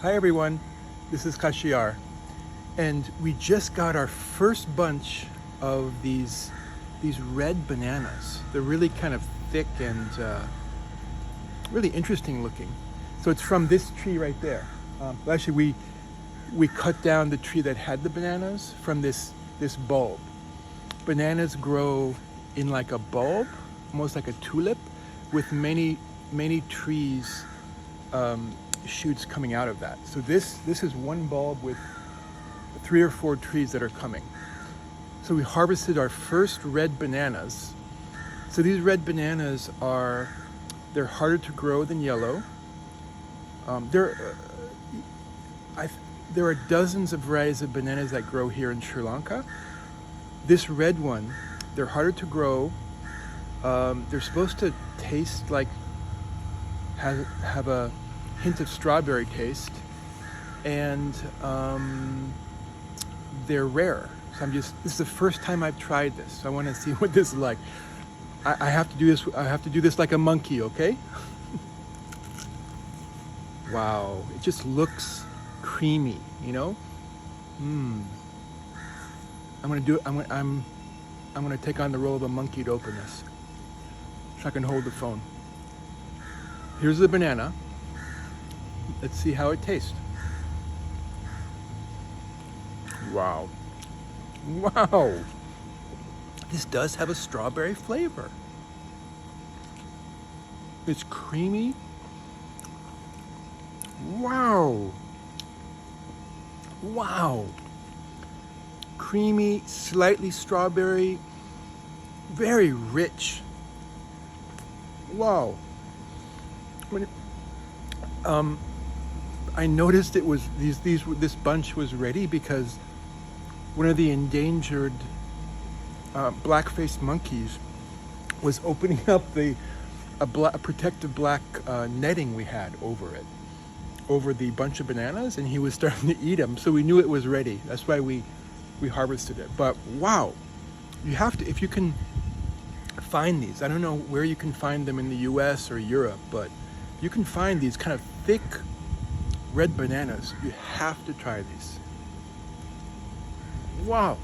Hi everyone, this is Kashiar, and we just got our first bunch of these red bananas. They're really kind of thick and really interesting looking. So it's from this tree right there. Actually, we cut down the tree that had the bananas from this bulb. Bananas grow in like a bulb, almost like a tulip, with many trees. Shoots coming out of that. So this is one bulb with 3 or 4 trees that are coming. So we harvested our first red bananas. So these red bananas they're harder to grow than yellow. There are dozens of varieties of bananas that grow here in Sri Lanka. This red one, they're harder to grow. They're supposed to taste like have a hint of strawberry taste, and they're rare. So this is the first time I've tried this, so I want to see what this is like. I have to do this. I have to do this like a monkey, okay? Wow, it just looks creamy, you know. I'm gonna take on the role of a monkey to open this, so I can hold the phone. Here's the banana. Let's see how it tastes. Wow. Wow. This does have a strawberry flavor. It's creamy. Wow. Wow. Creamy, slightly strawberry, very rich. Wow. I noticed it was this bunch was ready because one of the endangered black-faced monkeys was opening up a protective black netting we had over the bunch of bananas, and he was starting to eat them. So we knew it was ready. That's why we harvested it. But wow, you have to, if you can find these. I don't know where you can find them in the U.S. or Europe, but you can find these kind of thick red bananas. You have to try these. Wow.